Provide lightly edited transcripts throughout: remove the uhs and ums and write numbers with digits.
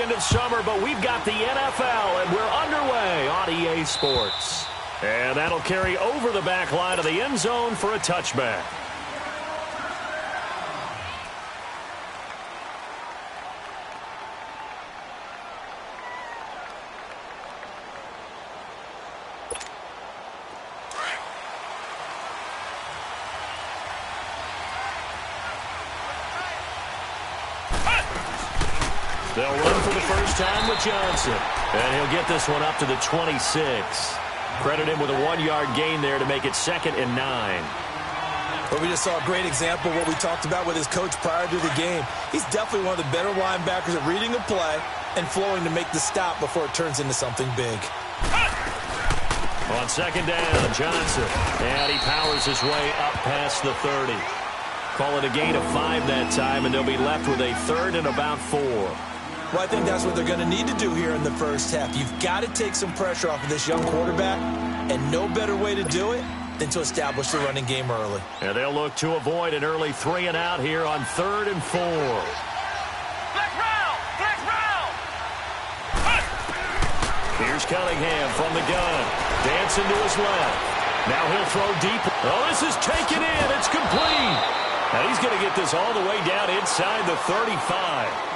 weekend of summer, but we've got the NFL, and we're underway on EA Sports. And that'll carry over the back line of the end zone for a touchback. They'll run for the first time with Johnson. And he'll get this one up to the 26. Credit him with a 1-yard gain there to make it 2nd and 9. Well, we just saw a great example of what we talked about with his coach prior to the game. He's definitely one of the better linebackers at reading a play and flowing to make the stop before it turns into something big. On 2nd down, Johnson. And he powers his way up past the 30. Call it a gain of 5 that time, and they'll be left with a 3rd and about 4. Well, I think that's what they're going to need to do here in the first half. You've got to take some pressure off of this young quarterback, and no better way to do it than to establish the running game early. And they'll look to avoid an early 3 and out here on 3rd and 4. Black round! Here's Cunningham from the gun. Dancing to his left. Now he'll throw deep. Oh, this is taken in. It's complete. And he's going to get this all the way down inside the 35.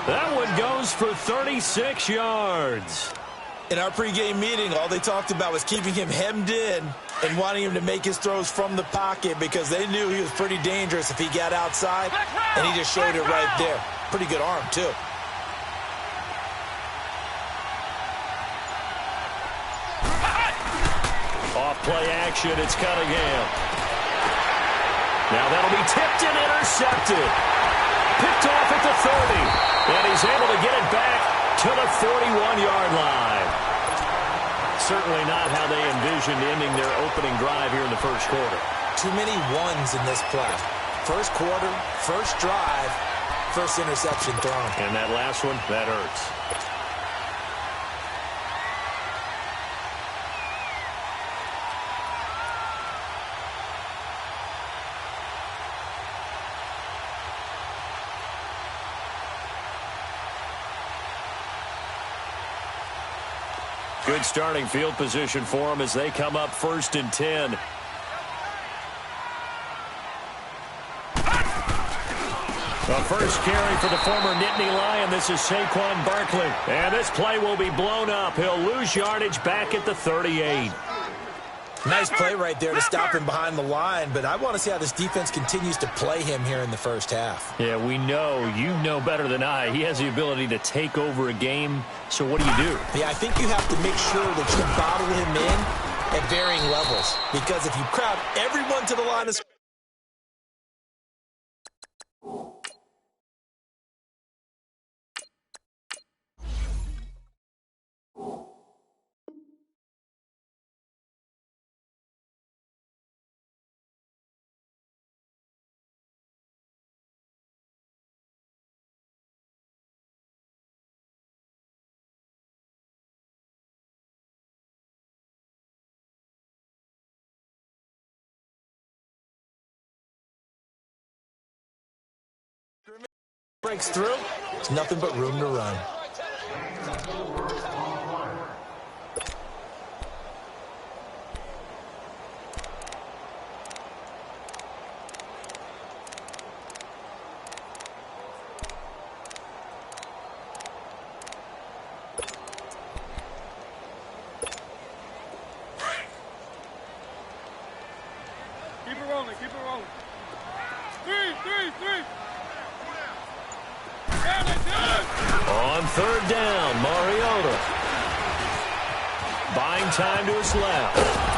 That one goes for 36 yards. In our pregame meeting, all they talked about was keeping him hemmed in and wanting him to make his throws from the pocket because they knew he was pretty dangerous if he got outside, and he just showed it right there. Pretty good arm, too. Off play action, it's Cunningham. Now that'll be tipped and intercepted. Picked off at the 30. And he's able to get it back to the 41-yard line. Certainly not how they envisioned ending their opening drive here in the first quarter. Too many ones in this play. First quarter, first drive, first interception thrown. And that last one, that hurts. Good starting field position for them as they come up 1st and 10. The first carry for the former Nittany Lion. This is Saquon Barkley. And this play will be blown up. He'll lose yardage back at the 38. Nice play right there to stop him behind the line, but I want to see how this defense continues to play him here in the first half. Yeah, we know. You know better than I. He has the ability to take over a game, so what do you do? Yeah, I think you have to make sure that you bottle him in at varying levels, because if you crowd everyone to the line of breaks through, there's nothing but room to run. Keep it rolling, keep it rolling. Three. On 3rd down, Mariota. Buying time to his left.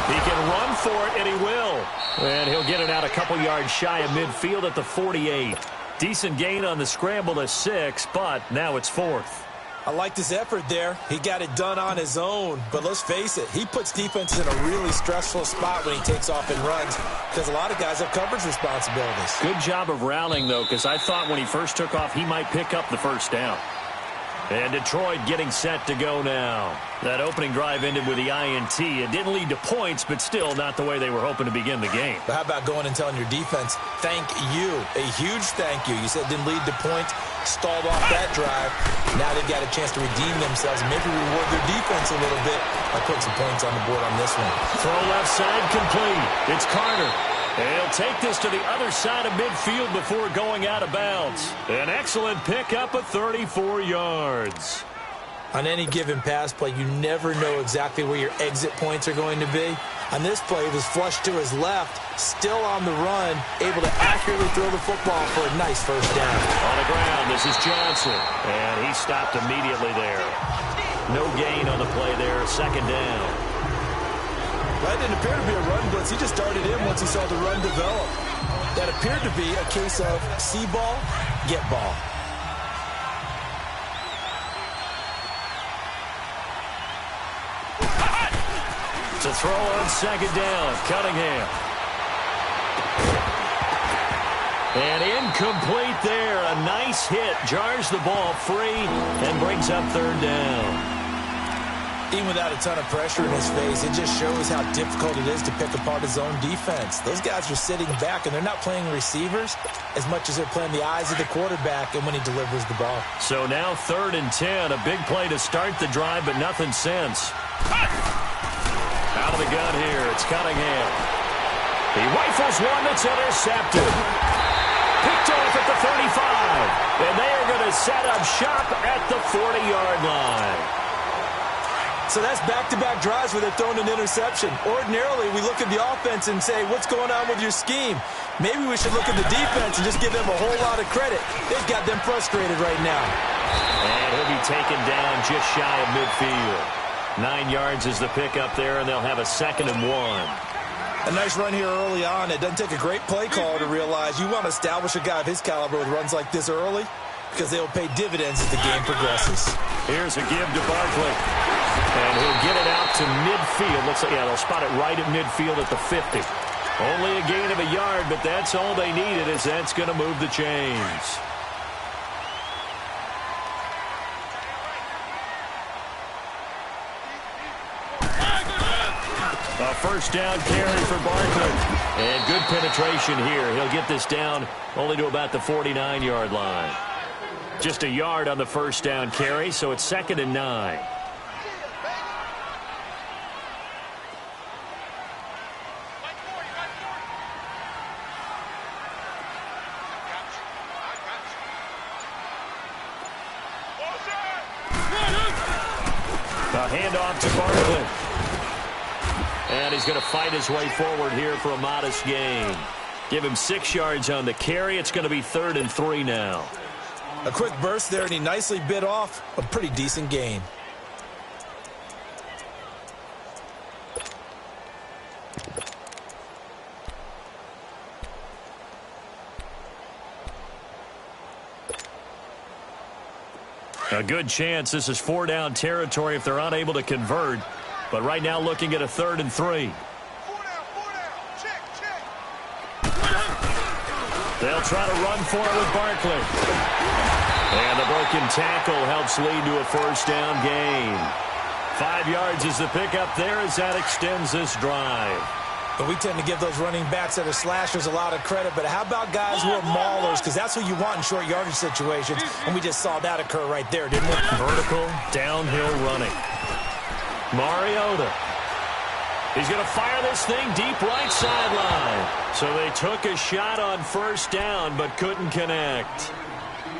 He can run for it, and he will. And he'll get it out a couple yards shy of midfield at the 48. Decent gain on the scramble to 6, but now it's 4th. I liked his effort there. He got it done on his own. But let's face it, he puts defenses in a really stressful spot when he takes off and runs because a lot of guys have coverage responsibilities. Good job of rallying, though, because I thought when he first took off, he might pick up the first down. And Detroit getting set to go now. That opening drive ended with the INT. It didn't lead to points, but still not the way they were hoping to begin the game. But how about going and telling your defense, thank you, a huge thank you. You said it didn't lead to points. stalled off that drive. Now they've got a chance to redeem themselves and maybe reward their defense a little bit by putting some points on the board on this one. Throw left side complete. It's Carter. He'll take this to the other side of midfield before going out of bounds. An excellent pickup of 34 yards. On any given pass play, you never know exactly where your exit points are going to be. On this play, it was flushed to his left, still on the run, able to accurately throw the football for a nice first down. On the ground, this is Johnson, and he stopped immediately there. No gain on the play there, second down. That didn't appear to be a run blitz. He just darted in once he saw the run develop. That appeared to be a case of see ball, get ball. To throw on second down, Cunningham. And incomplete there. A nice hit. Jars the ball free and brings up third down. Even without a ton of pressure in his face, it just shows how difficult it is to pick apart his own defense. Those guys are sitting back, and they're not playing receivers as much as they're playing the eyes of the quarterback and when he delivers the ball. So now 3rd and 10. A big play to start the drive, but nothing since. Out of the gun here, it's Cunningham. He rifles one that's intercepted. Picked off at the 35. And they are going to set up shop at the 40-yard line. So that's back-to-back drives where they're throwing an interception. Ordinarily, we look at the offense and say, what's going on with your scheme? Maybe we should look at the defense and just give them a whole lot of credit. They've got them frustrated right now. And he'll be taken down just shy of midfield. 9 yards is the pickup there, and they'll have a 2nd and 1. A nice run here early on. It doesn't take a great play caller to realize you want to establish a guy of his caliber with runs like this early because they'll pay dividends as the game progresses. Here's a give to Barkley. And he'll get it out to midfield. Looks like, yeah, they'll spot it right at midfield at the 50. Only a gain of a yard, but that's all they needed, as that's going to move the chains. A first down carry for Barkley. And good penetration here. He'll get this down only to about the 49-yard line. Just a yard on the first down carry, so it's 2nd and 9. A handoff to Barkley. And he's going to fight his way forward here for a modest gain. Give him 6 yards on the carry. It's going to be 3rd and 3 now. A quick burst there, and he nicely bit off a pretty decent gain. A good chance this is 4-down territory if they're unable to convert. But right now looking at a 3rd and 3. They'll try to run for it with Barkley. And the broken tackle helps lead to a first down gain. 5 yards is the pickup there as that extends this drive. But we tend to give those running backs that are slashers a lot of credit. But how about guys who are maulers? Because that's who you want in short yardage situations. And we just saw that occur right there, didn't we? Vertical, downhill running. Mariota. He's going to fire this thing deep right sideline. So they took a shot on first down but couldn't connect.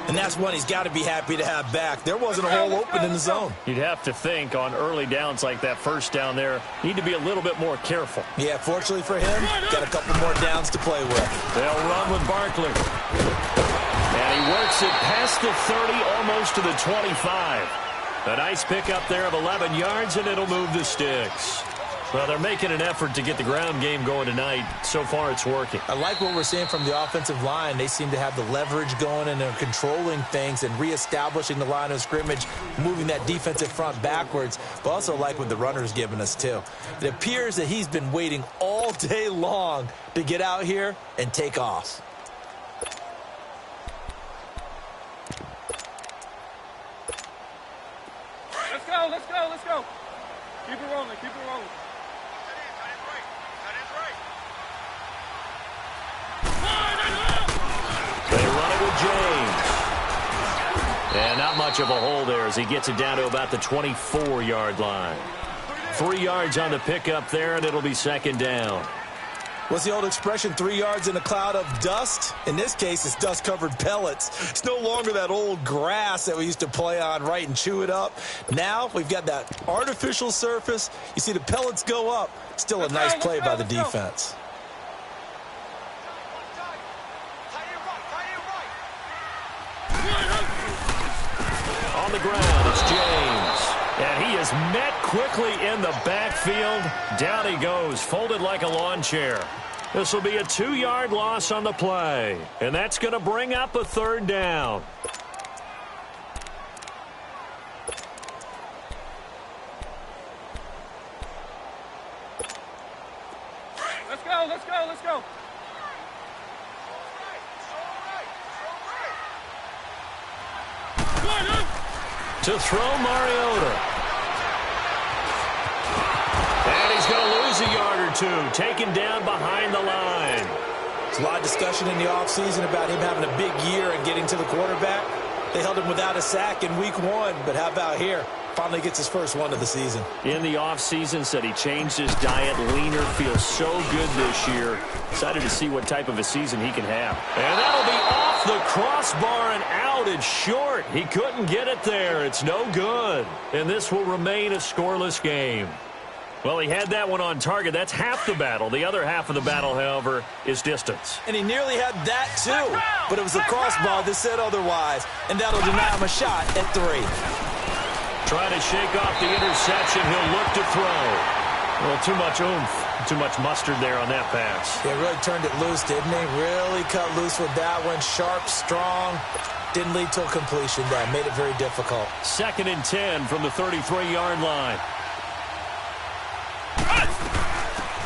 And that's one he's got to be happy to have back. There wasn't a hole open in the zone. You'd have to think on early downs like that first down there, need to be a little bit more careful. Yeah, fortunately for him, got a couple more downs to play with. They'll run with Barkley. And he works it past the 30, almost to the 25. A nice pickup there of 11 yards, and it'll move the sticks. Well, they're making an effort to get the ground game going tonight. So far, it's working. I like what we're seeing from the offensive line. They seem to have the leverage going, and they're controlling things and reestablishing the line of scrimmage, moving that defensive front backwards. But also like what the runner's giving us, too. It appears that he's been waiting all day long to get out here and take off. Let's go, let's go, let's go. Keep it rolling, keep it rolling. They run it with James. And not much of a hole there as he gets it down to about the 24-yard line. 3 yards on the pickup there, and it'll be second down. What's the old expression, 3 yards in a cloud of dust? In this case, it's dust-covered pellets. It's no longer that old grass that we used to play on, right, and chew it up. Now we've got that artificial surface. You see the pellets go up. Still a nice play by the defense. On the ground, it's James. And he is met quickly in the backfield. Down he goes, folded like a lawn chair. This will be a 2-yard loss on the play. And that's going to bring up a third down. Let's go, let's go, let's go. To throw Mariota. And he's going to lose a yard or two, taken down behind the line. There's a lot of discussion in the offseason about him having a big year and getting to the quarterback. They held him without a sack in week 1, but how about here? Finally gets his first one of the season. In the offseason, said he changed his diet, leaner, feels so good this year. Excited to see what type of a season he can have. And that'll be off the crossbar and out. It's short. He couldn't get it there. It's no good. And this will remain a scoreless game. Well, he had that one on target. That's half the battle. The other half of the battle, however, is distance. And he nearly had that, too. But it was a crossbar that said otherwise. And that'll deny him a shot at 3. Trying to shake off the interception. He'll look to throw. Well, too much oomph, too much mustard there on that pass. Yeah, really turned it loose, didn't he? Really cut loose with that one. Sharp, strong. Didn't lead to a completion there. Made it very difficult. 2nd and 10 from the 33-yard line.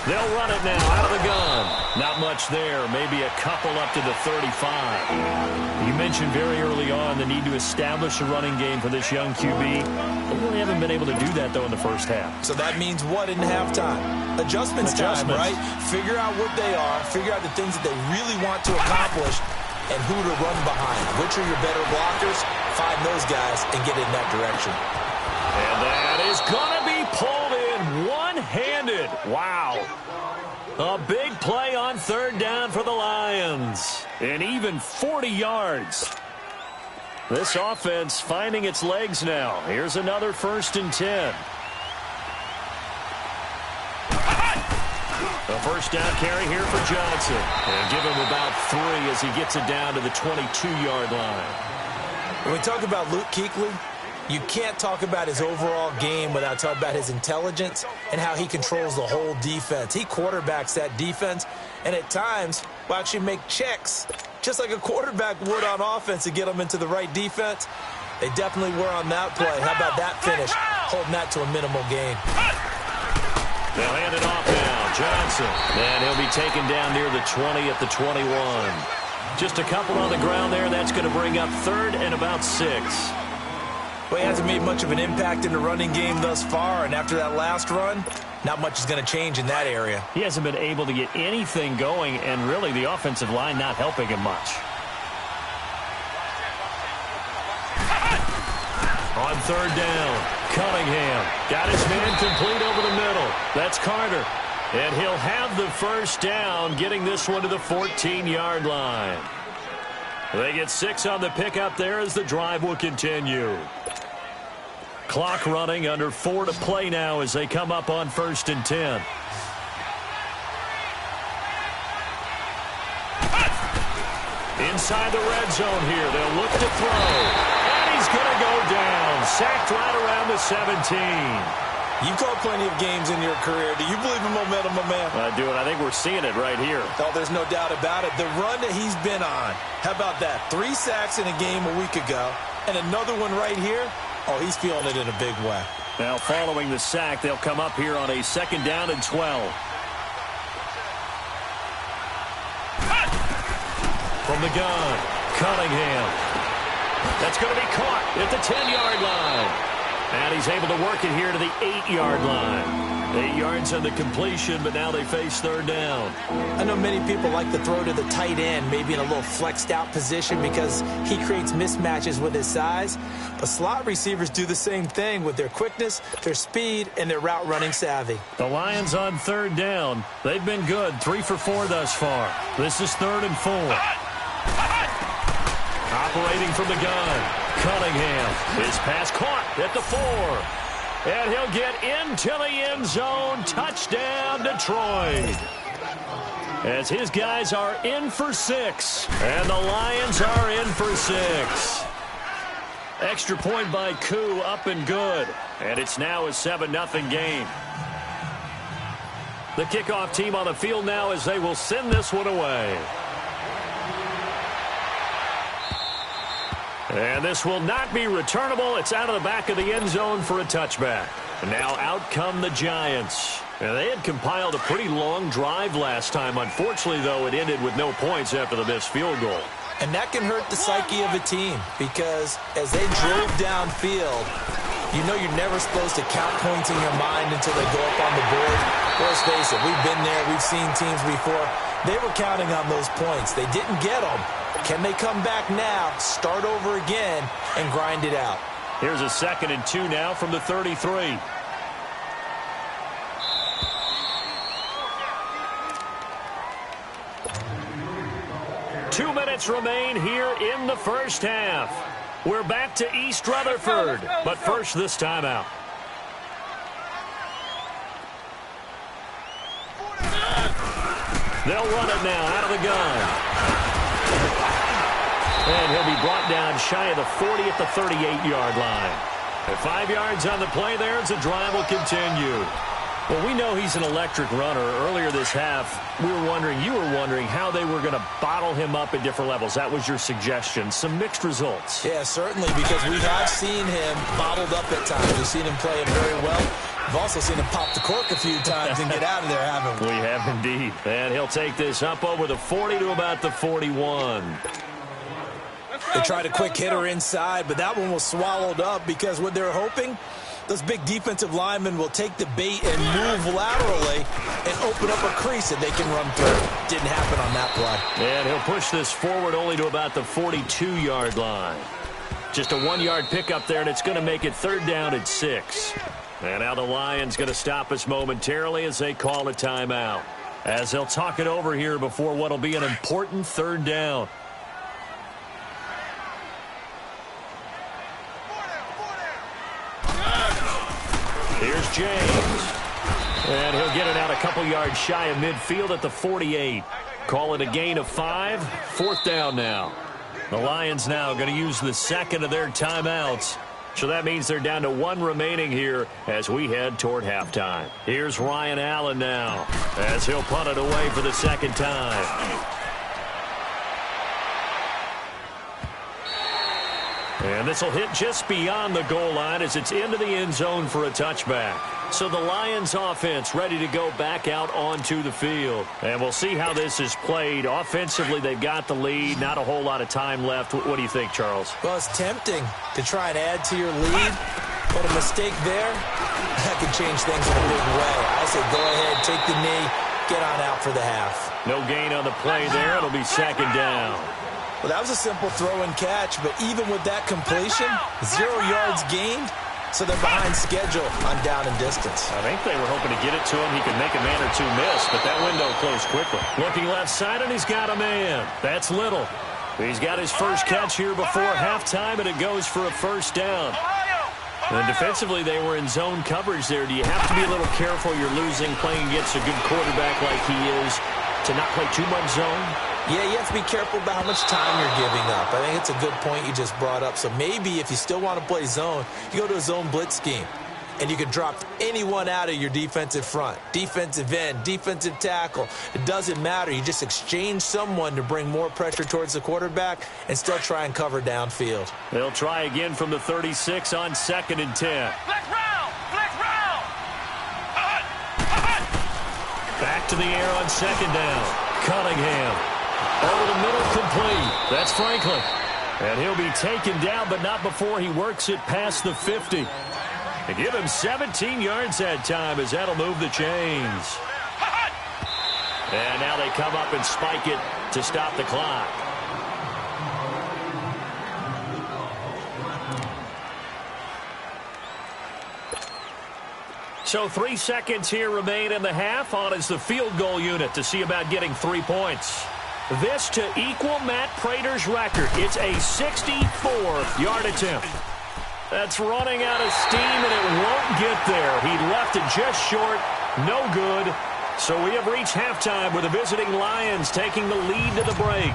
They'll run it now out of the gun. Not much there. Maybe a couple up to the 35. You mentioned very early on the need to establish a running game for this young QB. They really haven't been able to do that, though, in the first half. So that means what in halftime? Adjustments time, right? Figure out what they are. Figure out the things that they really want to accomplish and who to run behind. Which are your better blockers? Find those guys and get in that direction. And that is going to be pulled in one-handed. Wow. A big play on 3rd down for the Lions. And even 40 yards. This offense finding its legs now. Here's another 1st and 10. A 1st down carry here for Johnson. And give him about 3 as he gets it down to the 22-yard line. When we talk about Luke Kuechly, you can't talk about his overall game without talking about his intelligence and how he controls the whole defense. He quarterbacks that defense, and at times will actually make checks, just like a quarterback would on offense to get them into the right defense. They definitely were on that play. How about that finish? Holding that to a minimal gain. They'll hand it off now. Johnson. And he'll be taken down near the 20 at the 21. Just a couple on the ground there. That's going to bring up 3rd and about 6. Well, he hasn't made much of an impact in the running game thus far, and after that last run, not much is going to change in that area. He hasn't been able to get anything going, and really the offensive line not helping him much. On 3rd down, Cunningham got his man complete over the middle. That's Carter. And he'll have the 1st down, getting this one to the 14-yard line. They get 6 on the pickup there as the drive will continue. Clock running, under 4 to play now as they come up on 1st and 10. Inside the red zone here, they'll look to throw. And he's going to go down, sacked right around the 17. You've called plenty of games in your career. Do you believe in momentum, my man? I do, and I think we're seeing it right here. Oh, there's no doubt about it. The run that he's been on, how about that? 3 sacks in a game a week ago, and another one right here. Oh, he's feeling it in a big way. Now, following the sack, they'll come up here on a 2nd down and 12. From the gun, Cunningham. That's going to be caught at the 10-yard line. And he's able to work it here to the 8-yard line. 8 yards on the completion, but now they face third down. I know many people like to throw to the tight end, maybe in a little flexed out position because he creates mismatches with his size. But slot receivers do the same thing with their quickness, their speed, and their route running savvy. The Lions on third down. They've been good, 3 for 4 thus far. This is 3rd and 4. Operating from the gun, Cunningham. His pass caught at the 4. And he'll get into the end zone. Touchdown, Detroit. As his guys are in for 6. And the Lions are in for 6. Extra point by Koo, up and good. And it's now a 7-0 game. The kickoff team on the field now as they will send this one away. And this will not be returnable. It's out of the back of the end zone for a touchback. And now out come the Giants. And they had compiled a pretty long drive last time. Unfortunately, though, it ended with no points after the missed field goal. And that can hurt the psyche of a team because as they drove downfield, you know you're never supposed to count points in your mind until they go up on the board. Let's face it, we've been there. We've seen teams before. They were counting on those points. They didn't get them. Can they come back now, start over again, and grind it out? Here's a 2nd and 2 now from the 33. Two minutes remain here in the first half. We're back to East Rutherford, but first this timeout. They'll run it now out of the gun. And he'll be brought down shy of the 40 at the 38-yard line. At 5 yards on the play there as the drive will continue. Well, we know he's an electric runner. Earlier this half, you were wondering how they were going to bottle him up at different levels. That was your suggestion. Some mixed results. Yeah, certainly, because we have seen him bottled up at times. We've seen him play it very well. We've also seen him pop the cork a few times and get out of there, haven't we? We have indeed. And he'll take this up over the 40 to about the 41. They tried a quick hitter inside, but that one was swallowed up because what they're hoping, those big defensive linemen will take the bait and move laterally and open up a crease that they can run through. Didn't happen on that play. And he'll push this forward only to about the 42-yard line. Just a 1-yard pickup there, and it's going to make it 3rd down and 6. And now the Lions going to stop us momentarily as they call a timeout. As they'll talk it over here before what will be an important 3rd down. Here's James. And he'll get it out a couple yards shy of midfield at the 48. Call it a gain of 5. 4th down now. The Lions now going to use the 2nd of their timeouts. So that means they're down to 1 remaining here as we head toward halftime. Here's Ryan Allen now as he'll punt it away for the 2nd time. And this will hit just beyond the goal line as it's into the end zone for a touchback. So the Lions offense ready to go back out onto the field. And we'll see how this is played. Offensively, they've got the lead. Not a whole lot of time left. What do you think, Charles? Well, it's tempting to try and add to your lead. But a mistake there, that could change things in a big way. I say go ahead, take the knee, get on out for the half. No gain on the play there. It'll be 2nd down. Well, that was a simple throw and catch, but even with that completion, 0 yards gained, so they're behind schedule on down and distance. I think they were hoping to get it to him. He could make a man or two miss, but that window closed quickly. Looking left side, and he's got a man. That's Little. He's got his first catch here before halftime, and it goes for a 1st down. And defensively, they were in zone coverage there. Do you have to be a little careful? You're losing, playing against a good quarterback like he is, to not play too much zone? Yeah, you have to be careful about how much time you're giving up. I think it's a good point you just brought up. So maybe if you still want to play zone, you go to a zone blitz scheme. And you can drop anyone out of your defensive front. Defensive end, defensive tackle. It doesn't matter. You just exchange someone to bring more pressure towards the quarterback and still try and cover downfield. They'll try again from the 36 on 2nd and 10. Back to the air on 2nd down. Cunningham. Over the middle, complete. That's Franklin. And he'll be taken down, but not before he works it past the 50. They give him 17 yards that time as that'll move the chains. And now they come up and spike it to stop the clock. So 3 seconds here remain in the half. On is the field goal unit to see about getting 3 points. This to equal Matt Prater's record. It's a 64-yard attempt. That's running out of steam, and it won't get there. He left it just short. No good. So we have reached halftime with the visiting Lions taking the lead to the break.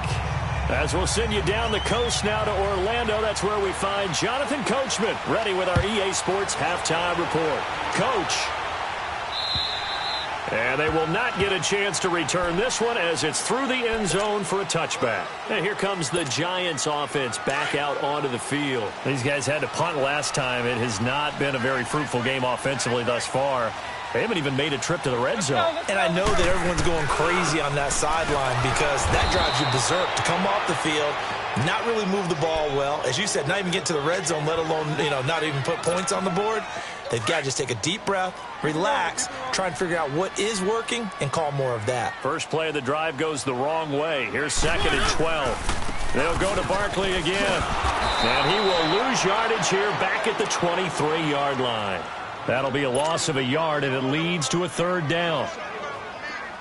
As we'll send you down the coast now to Orlando, that's where we find Jonathan Coachman ready with our EA Sports halftime report. Coach. And they will not get a chance to return this one as it's through the end zone for a touchback. And here comes the Giants offense back out onto the field. These guys had to punt last time. It has not been a very fruitful game offensively thus far. They haven't even made a trip to the red zone. And I know that everyone's going crazy on that sideline because that drives you berserk to come off the field, not really move the ball well. As you said, not even get to the red zone, let alone, not even put points on the board. They've got to just take a deep breath, relax, try and figure out what is working, and call more of that. First play of the drive goes the wrong way. Here's 2nd and 12. They'll go to Barkley again. And he will lose yardage here back at the 23-yard line. That'll be a loss of a yard, and it leads to a 3rd down.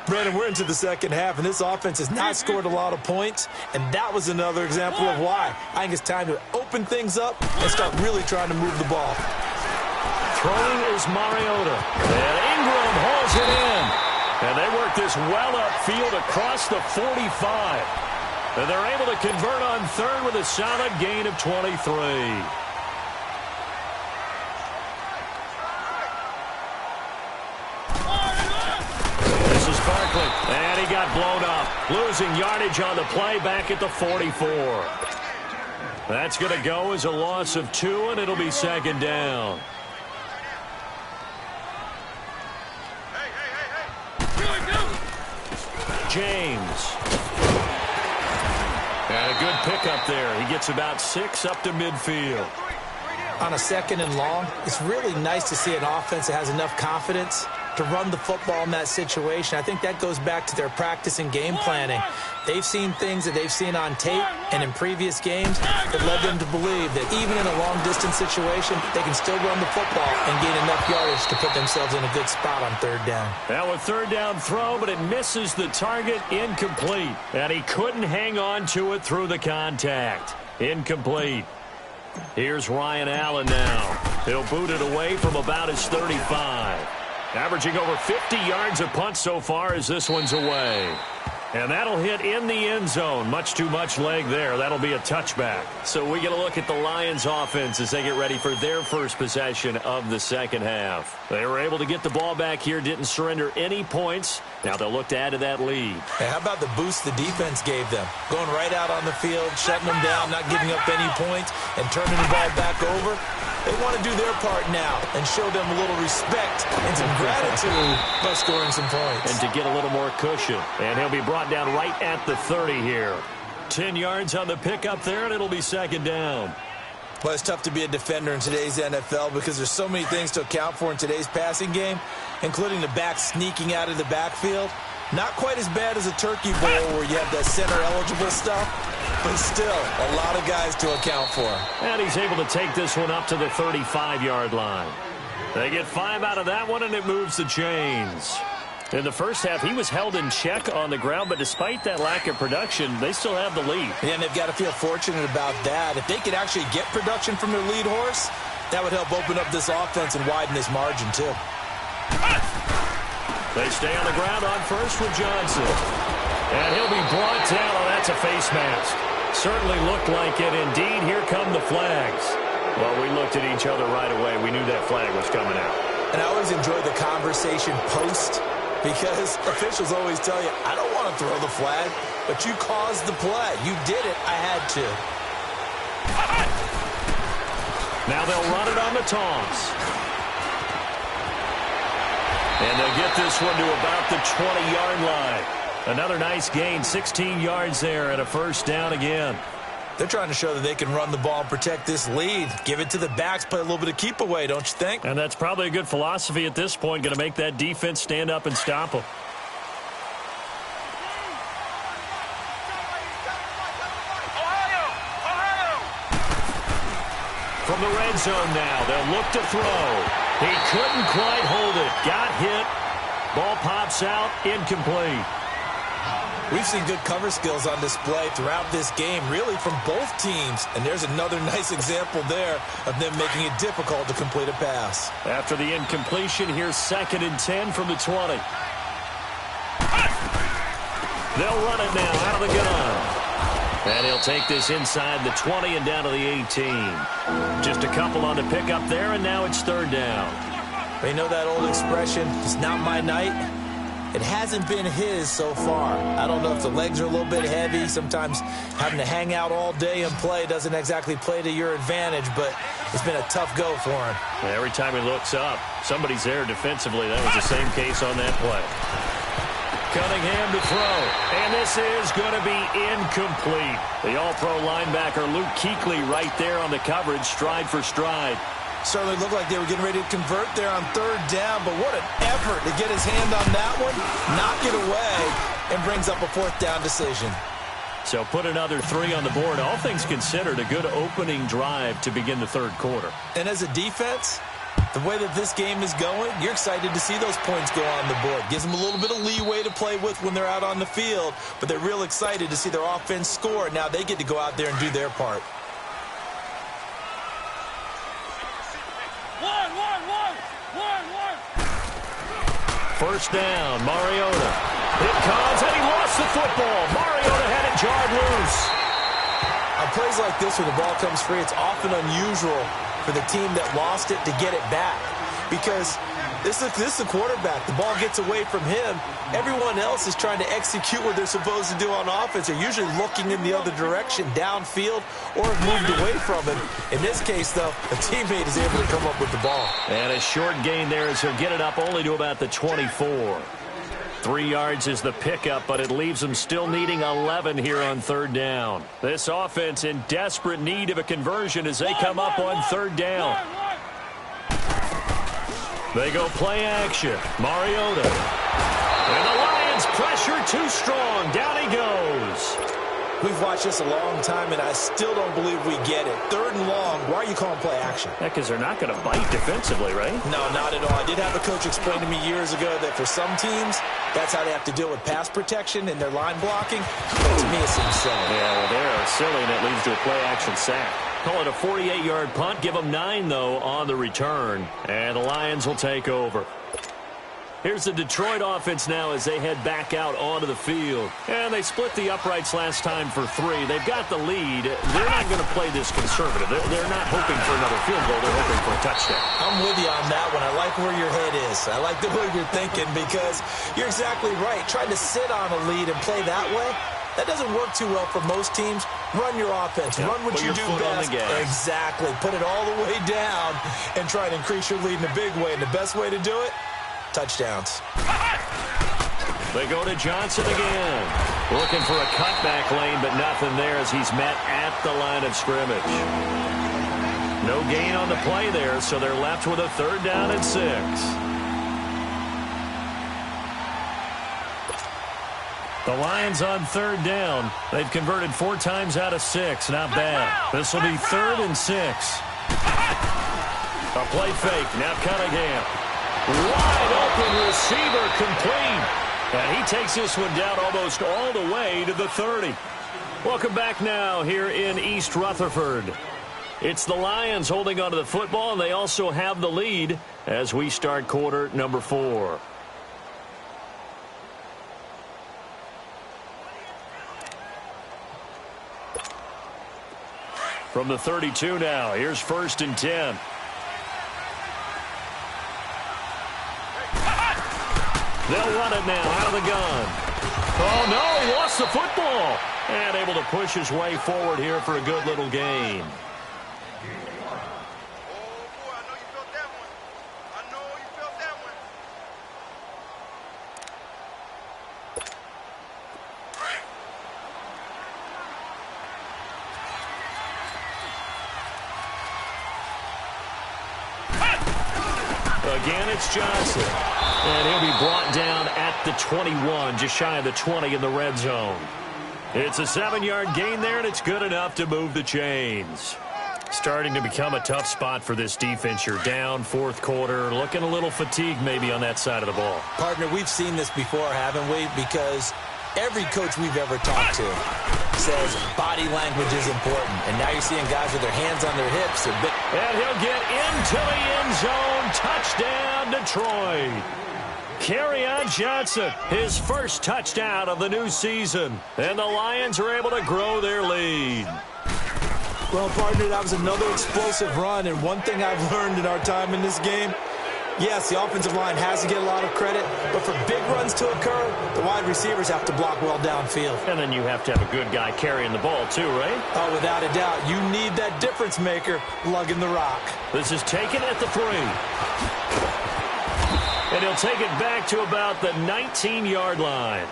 Brandon, we're into the second half, and this offense has not scored a lot of points, and that was another example of why. I think it's time to open things up and start really trying to move the ball. Throwing is Mariota. And Ingram hauls it in. And they work this well upfield across the 45. And they're able to convert on 3rd with a solid gain of 23. Barkley, and he got blown up, losing yardage on the play back at the 44. That's going to go as a loss of 2, and it'll be 2nd down. James. And a good pickup there. He gets about 6 up to midfield. On a 2nd and long, it's really nice to see an offense that has enough confidence to run the football in that situation. I think that goes back to their practice and game planning. They've seen things that they've seen on tape and in previous games that led them to believe that even in a long-distance situation, they can still run the football and gain enough yardage to put themselves in a good spot on 3rd down. Now a 3rd down throw, but it misses the target, incomplete. And he couldn't hang on to it through the contact. Incomplete. Here's Ryan Allen now. He'll boot it away from about his 35. Averaging over 50 yards a punt so far as this one's away. And that'll hit in the end zone. Much too much leg there. That'll be a touchback. So we get a look at the Lions offense as they get ready for their first possession of the second half. They were able to get the ball back here, didn't surrender any points. Now they'll look to add to that lead. Hey, how about the boost the defense gave them? Going right out on the field, shutting them down, not giving up any points, and turning the ball back over. They want to do their part now and show them a little respect and some gratitude by scoring some points. And to get a little more cushion. And he'll be brought down right at the 30 here. 10 yards on the pickup there, and it'll be 2nd down. Well, it's tough to be a defender in today's NFL because there's so many things to account for in today's passing game, including the back sneaking out of the backfield. Not quite as bad as a turkey bowl where you have that center-eligible stuff, but still a lot of guys to account for. And he's able to take this one up to the 35-yard line. They get 5 out of that one, and it moves the chains. In the first half, he was held in check on the ground, but despite that lack of production, they still have the lead. Yeah, and they've got to feel fortunate about that. If they could actually get production from their lead horse, that would help open up this offense and widen this margin, too. They stay on the ground on first with Johnson. And he'll be brought down. Oh, that's a face mask. Certainly looked like it. Indeed, here come the flags. Well, we looked at each other right away. We knew that flag was coming out. And I always enjoy the conversation post because officials always tell you, I don't want to throw the flag, but you caused the play. You did it. I had to. Now they'll run it on the toss. And they'll get this one to about the 20-yard line. Another nice gain, 16 yards there and a 1st down again. They're trying to show that they can run the ball and protect this lead. Give it to the backs, play a little bit of keep away, don't you think? And that's probably a good philosophy at this point, going to make that defense stand up and stop them. From the red zone now, they'll look to throw. He couldn't quite hold it. Got hit. Ball pops out, incomplete. We've seen good cover skills on display throughout this game, really from both teams. And there's another nice example there of them making it difficult to complete a pass. After the incompletion, here's 2nd and 10 from the 20. They'll run it now out of the gun. And he'll take this inside the 20 and down to the 18. Just a couple on the pickup there, and now it's 3rd down. You know that old expression, it's not my night? It hasn't been his so far. I don't know if the legs are a little bit heavy. Sometimes having to hang out all day and play doesn't exactly play to your advantage, but it's been a tough go for him. Every time he looks up, somebody's there defensively. That was the same case on that play. Cunningham to throw, and this is going to be incomplete. The all-pro linebacker Luke Kuechly right there on the coverage, stride for stride. Certainly looked like they were getting ready to convert there on 3rd down, but what an effort to get his hand on that one, knock it away, and brings up a 4th down decision. So put another 3 on the board. All things considered, a good opening drive to begin the 3rd quarter. And as a defense, the way that this game is going, you're excited to see those points go on the board. Gives them a little bit of leeway to play with when they're out on the field, but they're real excited to see their offense score. Now they get to go out there and do their part. First down, Mariota. It comes, and he lost the football. Mariota had it jarred loose. On plays like this, when the ball comes free, it's often unusual for the team that lost it to get it back. Because this is the quarterback. The ball gets away from him. Everyone else is trying to execute what they're supposed to do on offense. They're usually looking in the other direction, downfield, or have moved away from him. In this case, though, a teammate is able to come up with the ball. And a short gain there as he'll get it up only to about the 24. 3 yards is the pickup, but it leaves them still needing 11 here on 3rd down. This offense in desperate need of a conversion as they come up on 3rd down. They go play action. Mariota. And the Lions pressure too strong. Down he goes. We've watched this a long time, and I still don't believe we get it. 3rd and long. Why are you calling play action? Yeah, because they're not going to bite defensively, right? No, not at all. I did have a coach explain to me years ago that for some teams, that's how they have to deal with pass protection and their line blocking. But to me, it seems silly. Yeah, well, they're silly, and it leads to a play action sack. Call it a 48-yard punt. Give them 9, though, on the return. And the Lions will take over. Here's the Detroit offense now as they head back out onto the field. And they split the uprights last time for 3. They've got the lead. They're not going to play this conservative. They're not hoping for another field goal. They're hoping for a touchdown. I'm with you on that one. I like where your head is. I like the way you're thinking because you're exactly right. Trying to sit on a lead and play that way, that doesn't work too well for most teams. Run your offense. Run what you do best. Exactly. Put it all the way down and try to increase your lead in a big way. And the best way to do it, touchdowns. They go to Johnson again. Looking for a cutback lane, but nothing there as he's met at the line of scrimmage. No gain on the play there, so they're left with a 3rd down and 6. The Lions on 3rd down. They've converted 4 times out of 6. Not bad. This will be 3rd and 6. A play fake. Now Cunningham. Wide open receiver complete. And he takes this one down almost all the way to the 30. Welcome back now here in East Rutherford. It's the Lions holding onto the football, and they also have the lead as we start quarter number 4. From the 32 now, here's 1st and 10. They'll run it now out of the gun. Oh, no, he lost the football. And able to push his way forward here for a good little gain. Again, it's Johnson. And he'll be brought down at the 21, just shy of the 20 in the red zone. It's a 7-yard gain there, and it's good enough to move the chains. Starting to become a tough spot for this defense. You're down fourth quarter, looking a little fatigued maybe on that side of the ball. Partner, we've seen this before, haven't we? Because every coach we've ever talked to says body language is important. And now you're seeing guys with their hands on their hips. And he'll get into the end zone. Touchdown, Detroit. Kerryon Johnson, his first touchdown of the new season. And the Lions are able to grow their lead. Well, partner, that was another explosive run. And one thing I've learned in our time in this game, yes, the offensive line has to get a lot of credit, but for big runs to occur, the wide receivers have to block well downfield. And then you have to have a good guy carrying the ball too, right? Oh, without a doubt. You need that difference maker lugging the rock. This is taken at the 3. And he'll take it back to about the 19-yard line.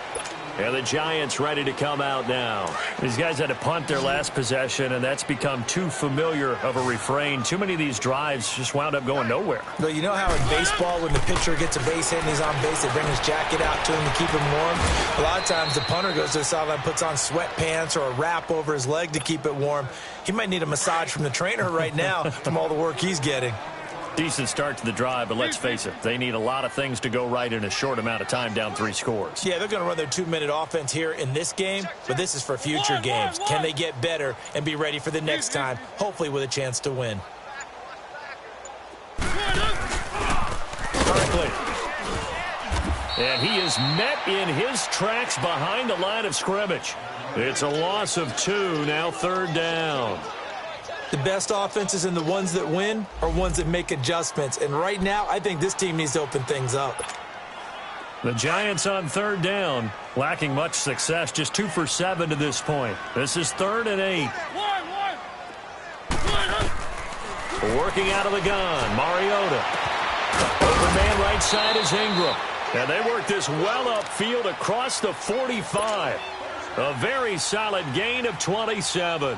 And the Giants ready to come out now. These guys had to punt their last possession, and that's become too familiar of a refrain. Too many of these drives just wound up going nowhere. But you know how in baseball, when the pitcher gets a base hit and he's on base, they bring his jacket out to him to keep him warm? A lot of times the punter goes to the sideline, puts on sweatpants or a wrap over his leg to keep it warm. He might need a massage from the trainer right now from all the work he's getting. Decent start to the drive, but let's face it, they need a lot of things to go right in a short amount of time, down 3 scores. Yeah, they're going to run their 2-minute offense here in this game, but this is for future games. Can they get better and be ready for the next time, hopefully with a chance to win? Berkeley. And he is met in his tracks behind the line of scrimmage. It's a loss of 2, now 3rd down. The best offenses and the ones that win are ones that make adjustments. And right now, I think this team needs to open things up. The Giants on 3rd down, lacking much success, just 2 for 7 to this point. This is 3rd and 8. Working out of the gun, Mariota. Open man right side is Ingram. And they work this well upfield across the 45. A very solid gain of 27.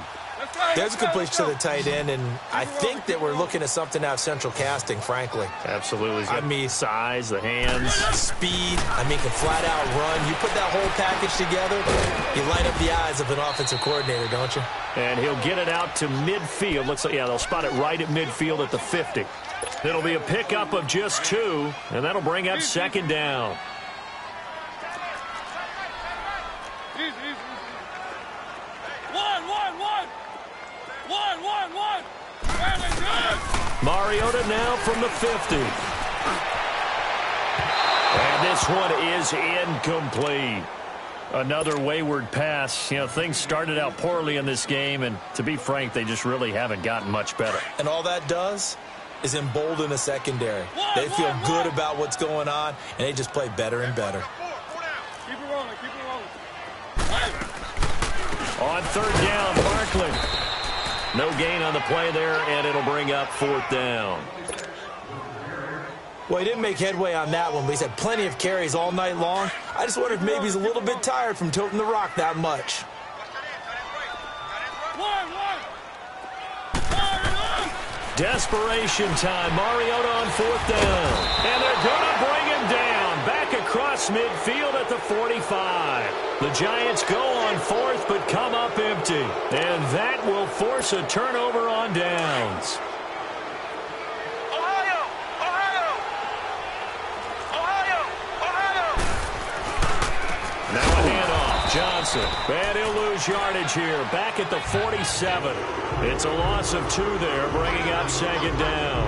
There's a completion to the tight end, and I think that we're looking at something out of central casting, frankly. Absolutely. I mean, size, the hands. Speed. I mean, can flat out run. You put that whole package together, you light up the eyes of an offensive coordinator, don't you? And he'll get it out to midfield. Looks like, yeah, they'll spot it right at midfield at the 50. It'll be a pickup of just 2, and that'll bring up 2nd down. Mariota now from the 50. And this one is incomplete. Another wayward pass. You know, things started out poorly in this game, and to be frank, they just really haven't gotten much better. And all that does is embolden a secondary. They feel good about what's going on, and they just play better and better. Keep it rolling, keep it rolling. On 3rd down, Barkley. No gain on the play there, and it'll bring up 4th down. Well, he didn't make headway on that one, but he's had plenty of carries all night long. I just wonder if maybe he's a little bit tired from toting the rock that much. Desperation time. Mariota on 4th down. And they're going to bring him down. Back across midfield at the 45. The Giants go on 4th, but come up empty. And that will force a turnover on downs. Now a handoff. Johnson. And he'll lose yardage here. Back at the 47. It's a loss of 2 there, bringing up 2nd down.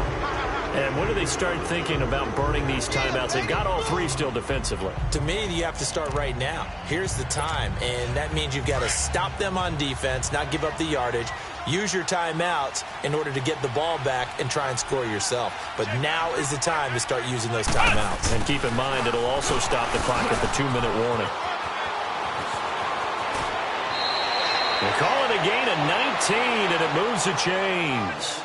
And when do they start thinking about burning these timeouts? They've got all 3 still defensively. To me, you have to start right now. Here's the time, and that means you've got to stop them on defense, not give up the yardage, use your timeouts in order to get the ball back and try and score yourself. But now is the time to start using those timeouts. And keep in mind, it'll also stop the clock at the 2-minute warning. They call it a gain of 19, and it moves the chains.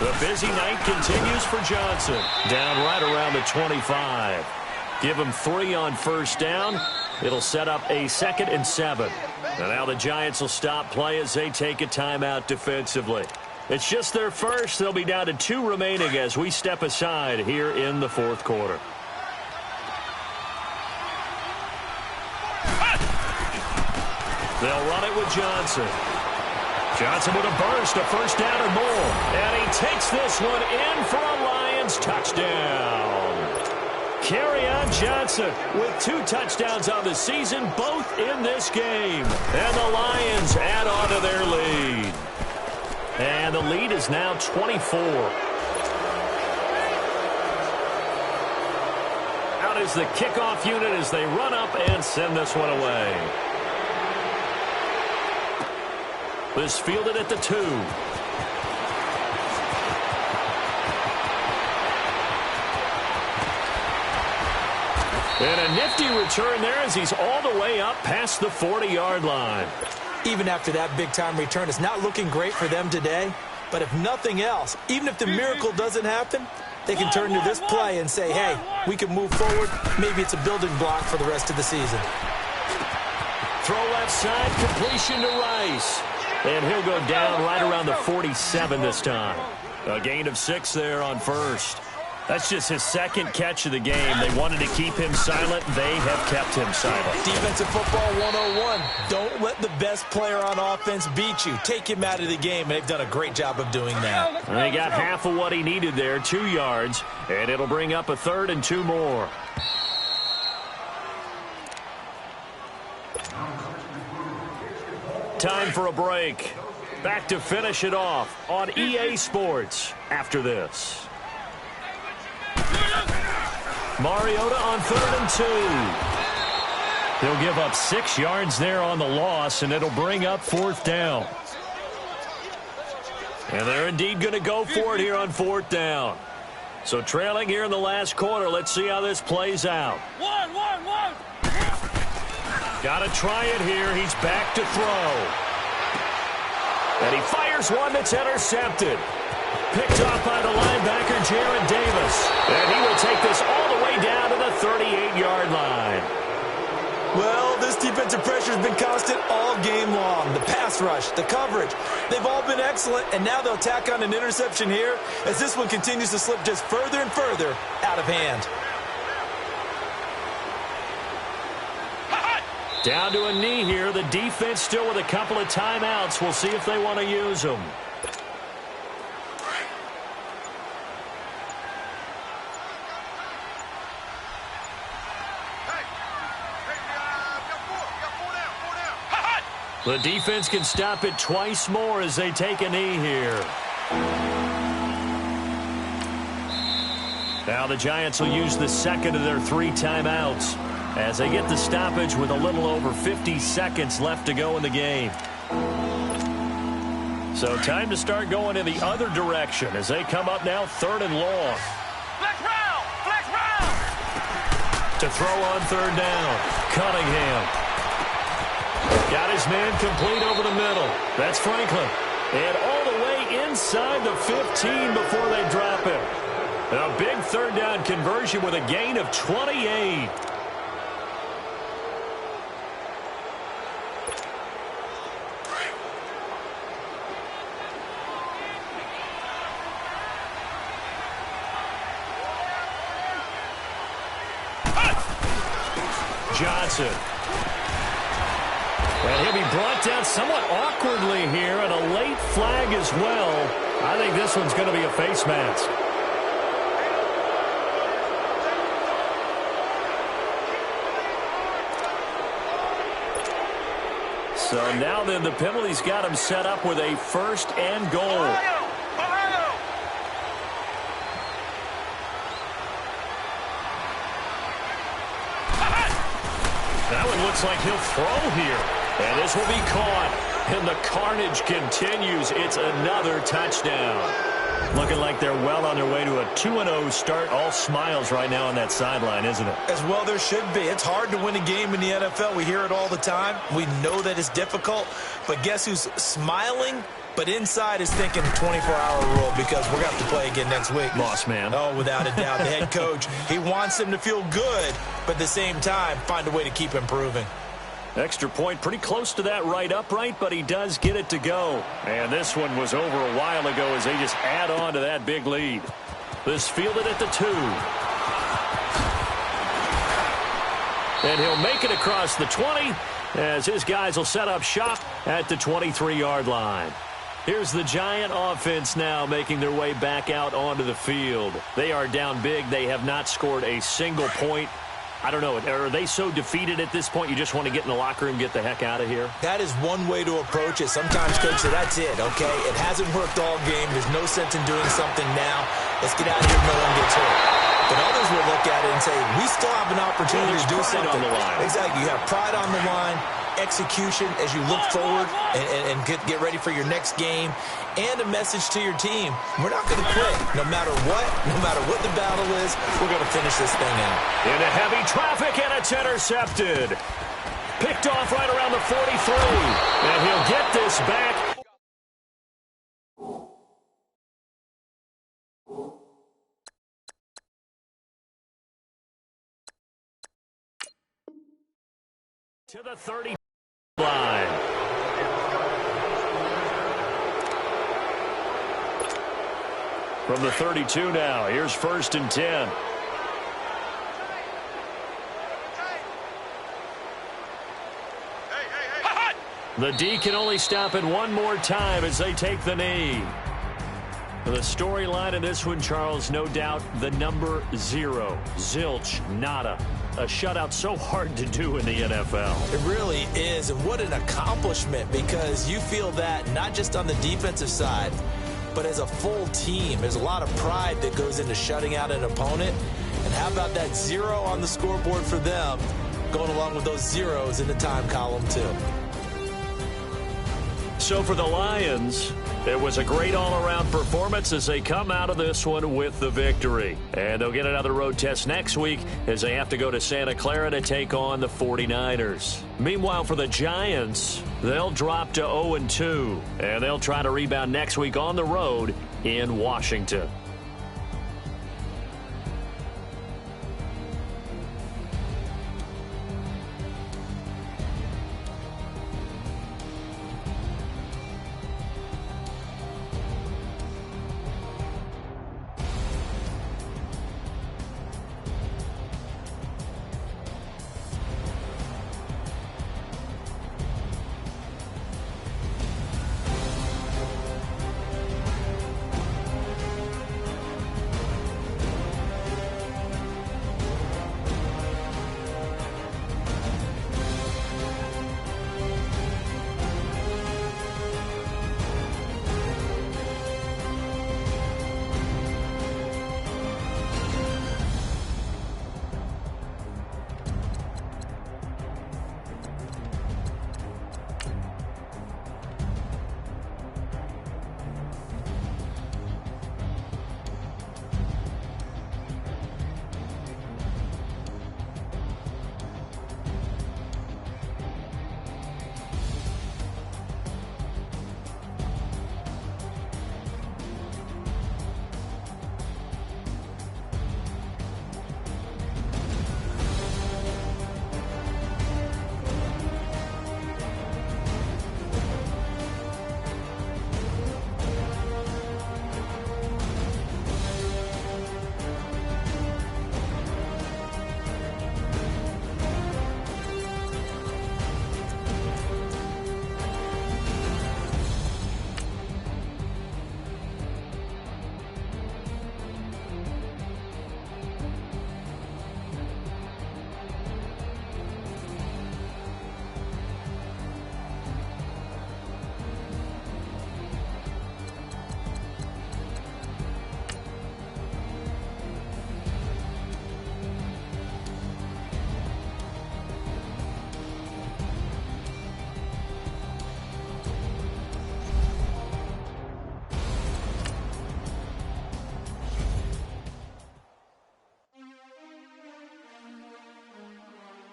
The busy night continues for Johnson. Down right around the 25. Give him 3 on first down. It'll set up a 2nd and 7. And now the Giants will stop play as they take a timeout defensively. It's just their first. They'll be down to 2 remaining as we step aside here in the 4th quarter. They'll run it with Johnson. Johnson with a burst, a first down or more. And he takes this one in for a Lions touchdown. Kerryon Johnson with 2 touchdowns on the season, both in this game. And the Lions add on to their lead. And the lead is now 24. Out is the kickoff unit as they run up and send this one away. This fielded at the 2. And a nifty return there as he's all the way up past the 40-yard line. Even after that big-time return, it's not looking great for them today. But if nothing else, even if the miracle doesn't happen, they can turn to this play and say, hey, we can move forward. Maybe it's a building block for the rest of the season. Throw left side, completion to Rice. And he'll go down right around the 47 this time. A gain of 6 there on first. That's just his 2nd catch of the game. They wanted to keep him silent. They have kept him silent. Defensive football 101. Don't let the best player on offense beat you. Take him out of the game, and they've done a great job of doing that. And he got half of what he needed there, 2 yards, and it'll bring up a 3rd and 2 more. Time for a break. Back to finish it off on EA Sports after this. Mariota on 3rd and 2. He'll give up 6 yards there on the loss, and it'll bring up 4th down. And they're indeed going to go for it here on 4th down. So trailing here in the last quarter, let's see how this plays out. One. Got to try it here. He's back to throw. And he fires one that's intercepted. Picked off by the linebacker, Jared Davis. And he will take this all the way down to the 38-yard line. Well, this defensive pressure has been constant all game long. The pass rush, the coverage, they've all been excellent, and now they'll tack on an interception here as this one continues to slip just further and further out of hand. Down to a knee here. The defense still with a couple of timeouts. We'll see if they want to use them. The defense can stop it twice more as they take a knee here. Now the Giants will use the 2nd of their 3 timeouts as they get the stoppage with a little over 50 seconds left to go in the game. So time to start going in the other direction as they come up now 3rd and long. Flex round! To throw on 3rd down. Cunningham. Got his man complete over the middle. That's Franklin. And all the way inside the 15 before they drop him. A big 3rd down conversion with a gain of 28. Johnson. And he'll be brought down somewhat awkwardly here, and a late flag as well. I think this one's going to be a face mask. So now then the penalty's got him set up with a 1st and goal. That one looks like he'll throw here. And this will be caught. And the carnage continues. It's another touchdown. Looking like they're well on their way to a 2-0 start. All smiles right now on that sideline, isn't it? As well there should be. It's hard to win a game in the NFL. We hear it all the time. We know that it's difficult. But guess who's smiling But inside is thinking 24-hour rule because we're going to have to play again next week. Boss man. Oh, without a doubt. The head coach, he wants them to feel good, but at the same time, find a way to keep improving. Extra point pretty close to that right upright, but he does get it to go. And this one was over a while ago as they just add on to that big lead. This fielded at the 2. And he'll make it across the 20 as his guys will set up shop at the 23-yard line. Here's the Giant offense now making their way back out onto the field. They are down big. They have not scored a single point. I don't know. Are they so defeated at this point you just want to get in the locker room and get the heck out of here? That is one way to approach it. Sometimes, Coach, that's it, okay? It hasn't worked all game. There's no sense in doing something now. Let's get out of here. No one gets hurt. But others will look at it and say, we still have an opportunity to do something. On the line. Exactly. You have pride on the line, execution as you look forward and get ready for your next game, and a message to your team. We're not going to quit. No matter what the battle is, we're going to finish this thing out. Into heavy traffic, and it's intercepted. Picked off right around the 43. And he'll get this back. To the 30 line. From the 32 now, here's 1st and 10. The D can only stop it one more time as they take the knee. The storyline in this one, Charles, no doubt the number 0. Zilch, nada. A shutout so hard to do in the NFL. It really is, and what an accomplishment, because you feel that not just on the defensive side, but as a full team. There's a lot of pride that goes into shutting out an opponent. And how about that 0 on the scoreboard for them, going along with those zeros in the time column, too. So for the Lions, it was a great all-around performance as they come out of this one with the victory. And they'll get another road test next week as they have to go to Santa Clara to take on the 49ers. Meanwhile, for the Giants, they'll drop to 0-2, and they'll try to rebound next week on the road in Washington.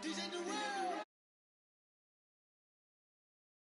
DJ Durant.